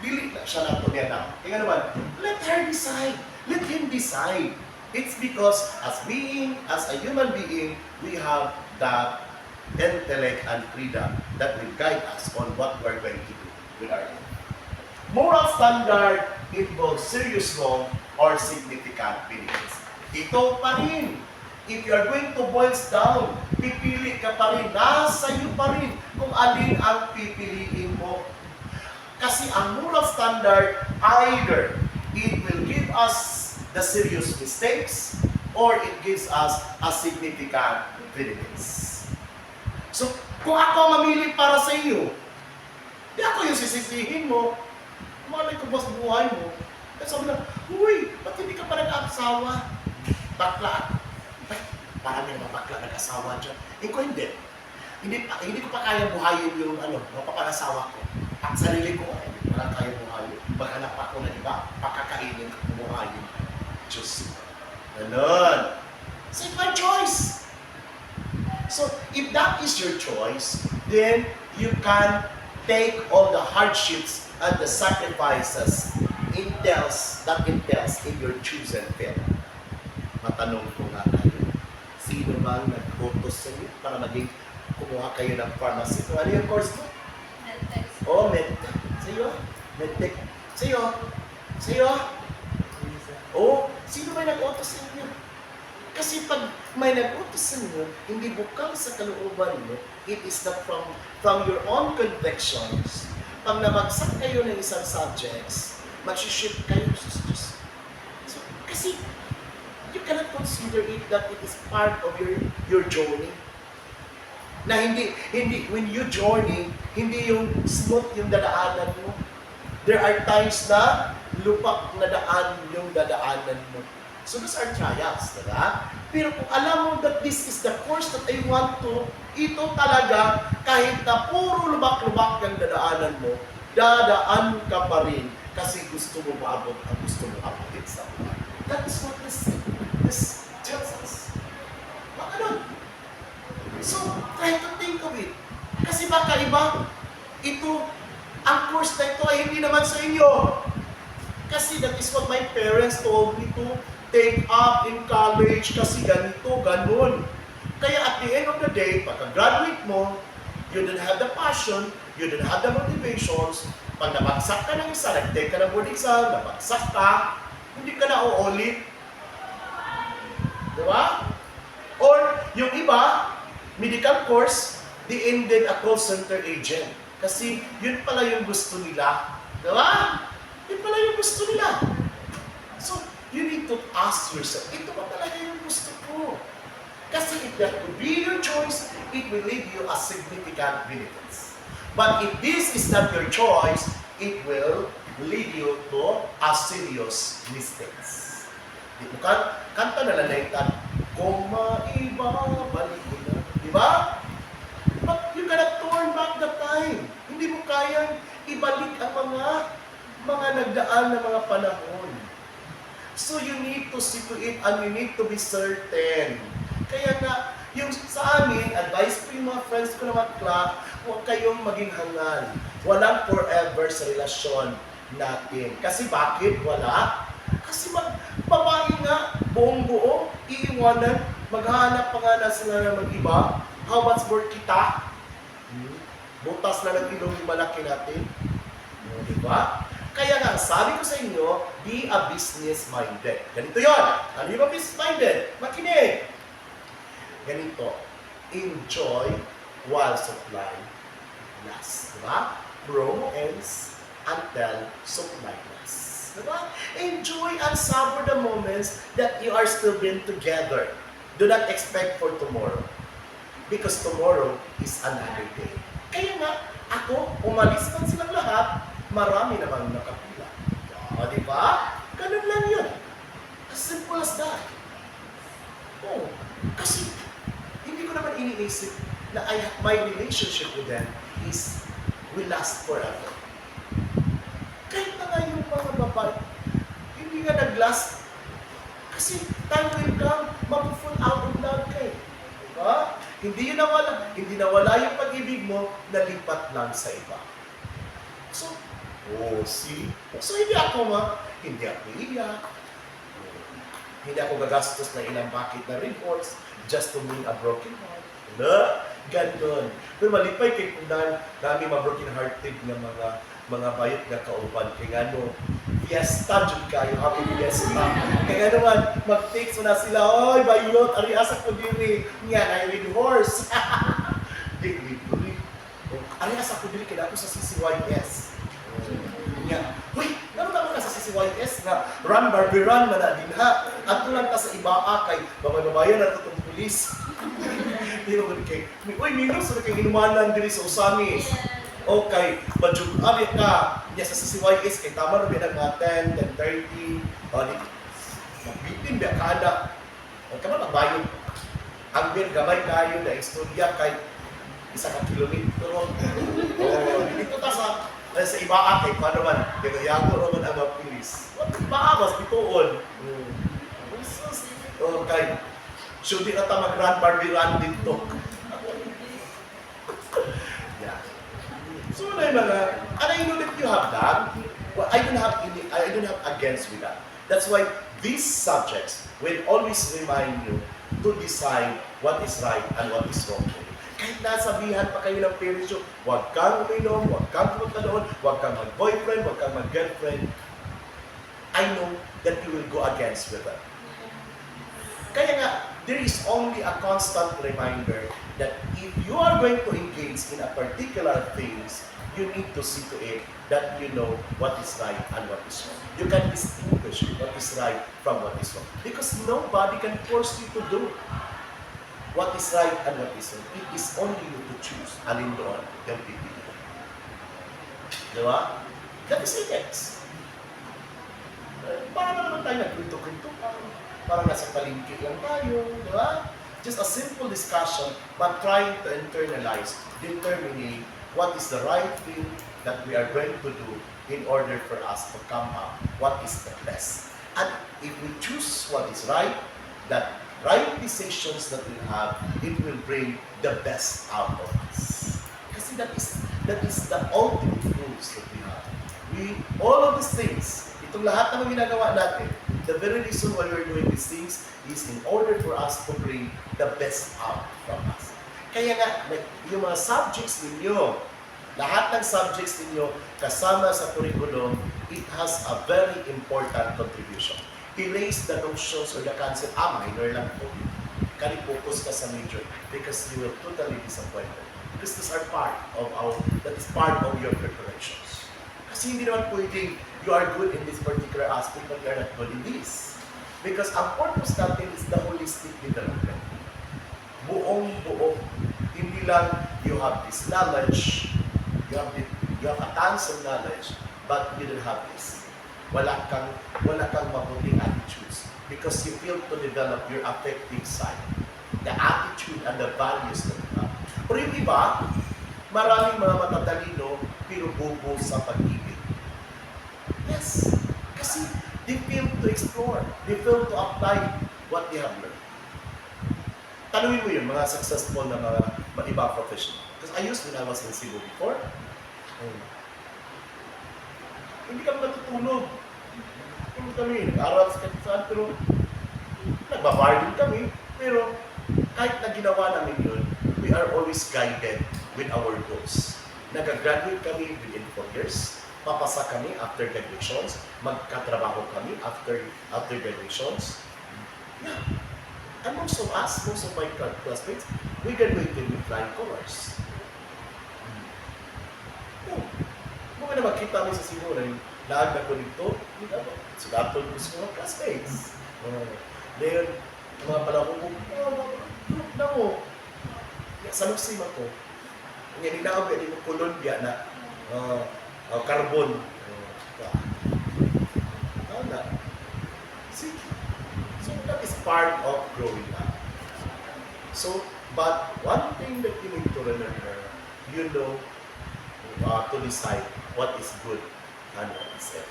dili na siya na ito niya na. Kaya naman, let her decide. Let him decide. It's because as a human being, we have that intellect and freedom that will guide us on what we're going to do with our life. Moral standard involves serious wrong or significant benefits. Ito pa rin. If you are going to boil down, pipili ka pa rin, nasa iyo pa rin kung alin ang pipiliin mo. Kasi ang moral standard, either it will give us the serious mistakes or it gives us a significant benefits. So, kung ako mamili para sa iyo, di ako yung sisisihin mo, malay ko ba sa buhay mo? At sabi na, uy, ba't hindi ka pa nag-asawa? Bakla. Ay, parang may mga bakla nag-asawa dyan. Ko hindi. Hindi ko pa kaya buhayin yung mapapangasawa ko. At sarili ko, hindi ko lang kaya buhayin. Maghanap ako na iba, pakakainin ko, buhayin. Diyos. Ganon. So, it's my choice. So, if that is your choice, then you can take all the hardships and the sacrifices that entails in your chosen path. Matanong ko nga kayo, sino bang nag-utos sa inyo para maging kumuha kayo ng pharmacy? So, ano yung course mo? Medtech. Oh, Medtech. Sa'yo? Medtech. Sa'yo? Sa'yo? Oh, sino ba nag-utos sa inyo? Kasi pag may nag-utos sa inyo, hindi bukal sa kalooban mo, it is not from your own convictions. Pag namagsak kayo ng isang subjects, mag-shift kayo sa Diyos. So, kasi, you cannot consider it that it is part of your journey. Na hindi, when you journey, hindi yung smooth yung dadaanan mo. There are times na lupak na daan yung dadaanan mo. So those are trials, diba? Pero kung alam mo that this is the course that I want to, ito talaga, kahit na puro lubak-lubak yung dadaanan mo, dadaan ka pa rin kasi gusto mo maabot ang gusto mo abutin sa buhay. That is what this tells us. Baka nun. So Kasi baka iba, ito, ang course na ito ay hindi naman sa inyo. Kasi that is what my parents told me to take up in college kasi ganito, ganun. Kaya at the end of the day, pagka-graduate mo, you don't have the passion, you don't have the motivations, pag nabagsak ka ng isa, nag-take ka ng board exam, nabagsak ka, hindi ka na uulit. Di ba? Or yung iba, medical course, they ended a call center agent. Kasi yun pala yung gusto nila. Di ba? Yun pala yung gusto nila. So, you need to ask yourself, ito ba talaga yung gusto ko? Kasi if that would be your choice, it will leave you a significant benefits. But if this is not your choice, it will lead you to a serious mistakes. Di mo kanta na lang na yung kung maibabalik ko na. Di ba? But you cannot turn back the time. Hindi mo kayang ibalik ang mga nagdaan na mga panahon. So you need to see to it and you need to be certain. Kaya nga, yung sa amin, advice ko yung mga friends ko na makla, huwag kayong maging hangal. Walang forever sa relasyon natin. Kasi bakit wala? Kasi babae nga, buong buo, iiwanan, maghahanap pa nga na sila na mag-iba. How much more kita? Butas na ng ilong yung malaki natin. Diba? Kaya nga, sabi ko sa inyo, be a business-minded. Ganito yon. Ano yung business-minded? Makinig. Ganito. Enjoy while supply lasts. Diba? Promo ends until supply lasts. Diba? Enjoy and savor the moments that you are still being together. Do not expect for tomorrow. Because tomorrow is another day. Kaya nga, ako, umalis man silang lahat, marami namang nakapila. O, di ba? Ganun lang yun. As simple as that. Oh, kasi hindi ko naman iniisip na my relationship with them will last forever. Kahit na nga yung mga babae, hindi nga nag-last. Kasi time will come, mag-fall out of love kayo. Diba? Hindi nawala yung pag-ibig mo, nalipat lang sa iba. So, see? So, hindi ako iiyak. Hindi ako gagastos na ilang bucket na reports just to win a broken heart. Ganon. Pero malipay kay kung dami ma-broken hearted na mga bayot na kauban. Kaya ano, fiesta dyan kayo, happy fiesta. Kaya ano man, mag-takes mo na sila, oy, bayot, ari asak ko diri. Nga, na-win horse. Di. Ari asak ko diri, kaya ako sa CCYS. Nga, uy, naman ka sa CCYS nga, run, Barbie, run, manadin ha. At lang ka sa ibaa kay, babayan na itong pulis. Hindi mo kay, uy, minus, kay inumanan diri sa usami. Okay, badjug abi ka niya sa CCYS kay tama ro binag mga 10, 10:30. O di magbitin ba kada. O kamo magbayad. Ang bir gamay kayo na istorya kay isa ka kilometro. O dito ta sa ibaa kay paano man kagayago ro man ang mapilis. What ibaa mas bituon. Okay. Should na ta mag-run Barbie run dito. So I know that you have that. Well, I don't have against with that. That's why these subjects will always remind you to decide what is right and what is wrong. Kahit nasabihan pa kayo ng parents nyo, huwag kang uminom, huwag kang pumunta doon, huwag kang mag-boyfriend, huwag kang mag-girlfriend. I know that you will go against with them. Kaya nga, there is only a constant reminder that if you are going to engage in a particular things, you need to see to it that you know what is right and what is wrong. You can distinguish what is right from what is wrong. Because nobody can force you to do what is right and what is wrong. It is only you to choose. Alin doon, yung pipili. Diba? That is it. Para naman tayo nagkwento-kwento. Parang nasa palingki lang tayo, di ba? Just a simple discussion, but trying to internalize, determining what is the right thing that we are going to do in order for us to come up what is the best. And if we choose what is right, that right decisions that we have, it will bring the best out of us. Kasi Kasi that is the ultimate rules that we have. All of these things, itong lahat ng ginagawa natin, the very reason why we're doing these things is in order for us to bring the best out from us. Kaya nga, yung mga subjects ninyo, lahat ng subjects ninyo kasama sa curriculum, it has a very important contribution. Erase the notions or the concept, minor lang po. Kani focus ka sa major because you will totally disappointed. Because these are that is part of your preparations. Kasi hindi naman pwedeng you are good in this particular aspect but you are not good in this. Because ang purpose natin is the holistic development. Buong-buo. Hindi lang you have this knowledge, you have a tons of knowledge, but you don't have this. Wala kang mabuting attitudes because you fail to develop your affective side, the attitude and the values that you have. Pero yung iba, maraming mga matatalino pero bobo sa pag-ibig. Yes, kasi they fail to explore, they fail to apply what they have learned. Tanungin mo yun, mga successful na mga ibang professional. Because I used when I was in Cebu before, hindi kami natutulog. Hindi kami, aral sa saan, pero nagbabar din kami. Pero kahit na ginawa namin yun, we are always guided with our goals. Nag-graduate kami within 4 years, papasa kami after graduations, magkatrabaho kami after graduations. Yeah. And most of my classmates, we graduated with flying colors. Kung na magkita kami sa Cebu na laag na ko dito, sudatol ko sa mga classmates. Ngayon, mga panahon ko, na mo. Sa Luxim ako. Ngayon, inaog din mo Colombia na carbon. See? So that is part of growing up. So, but one thing that you need to remember, you know, to decide what is good and what is evil,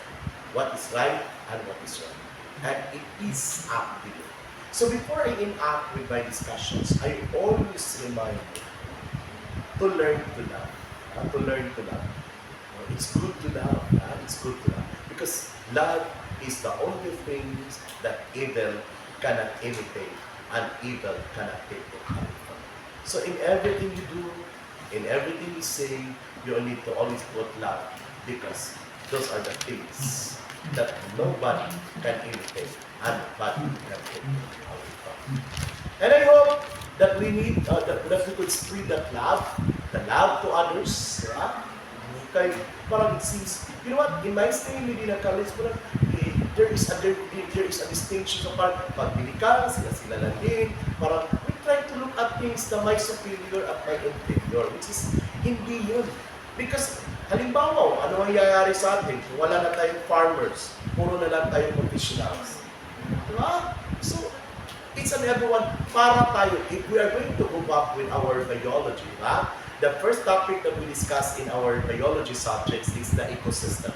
what is right and what is wrong. And it is up to you. So before I enact with my discussions, I always remind you to learn to love. To learn to love. It's good to love. It's good to love. Because love is the only thing that evil cannot imitate and evil cannot take it away from. So in everything you do, in everything you say, you need to always put love because those are the things that nobody can imitate and nobody can take it away from. And I hope that we need that we could spread that love, the love to others. Okay, parang it seems, you know what? In my stay in Medina College, there is a distinction. So parang pagbili ka, sila lang din. Parang we try to look at things na my superior at my inferior, which is hindi yun. Because halimbawa, ano ang nangyayari sa atin kung wala na tayong farmers, puro na lang tayong professionals. Diba? So, it's an everyone para tayo. If we are going to go back with our biology, diba? The first topic that we discuss in our biology subjects is the ecosystem.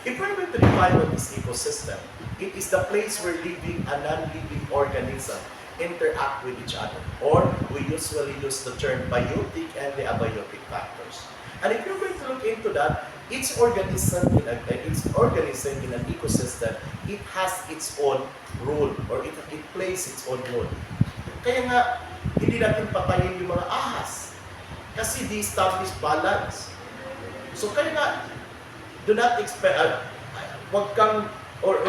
If we're going to define what is ecosystem, it is the place where living and non-living organisms interact with each other. Or we usually use the term biotic and the abiotic factors. And if you're going to look into that, each organism in an ecosystem, it has its own role or it plays its own role. Kaya nga, hindi natin patayin yung mga ahas kasi they establish balance. So kaya nga, do not expect, wag kang, or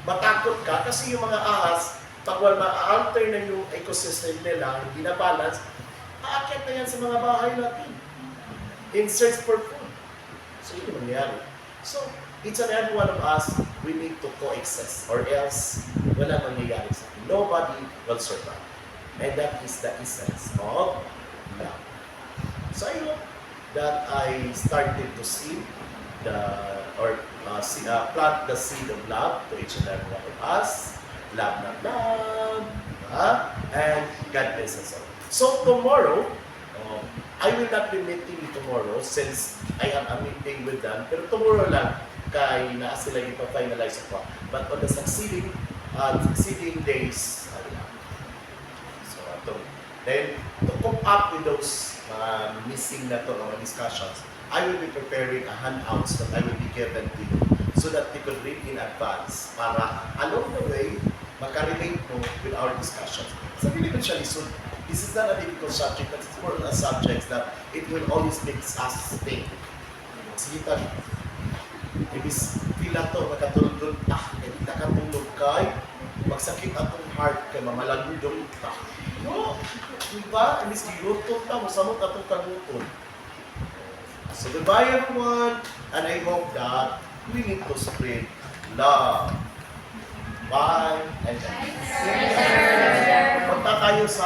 matakot ka kasi yung mga ahas, pag ma-alter na yung ecosystem nila, hindi na balance, aakyat na yan sa mga bahay natin in search for food. So yun yung mangyayari. So, each and every one of us, we need to coexist or else wala mangyayari sa atin. Nobody will survive. And that is the essence of love. So I hope that I started to see plant the seed of love to each and every one of us. Love, and God bless us all. So tomorrow, I will not be meeting tomorrow since I am a meeting with them. Pero tomorrow lang, kaya na sila ipa-finalize ako. But on the succeeding days, so then to cope up with those mga missing na to, mga discussions, I will be preparing a handouts that I will be given to you so that you could read in advance para along the way, makarelate mo with our discussions. Sabi ko siya lisod. This is not a difficult subject, but it's more a subject that it will always make us think. Sige ta, ibis pila to, nakatulog hindi nakatulog kay, magsakit atong heart kay mamalagudong ta. No, diba? Ibis giluto ta, masamot atong kaluton. So goodbye everyone, and I hope that we need to spread love. Bye. And punta tayo sa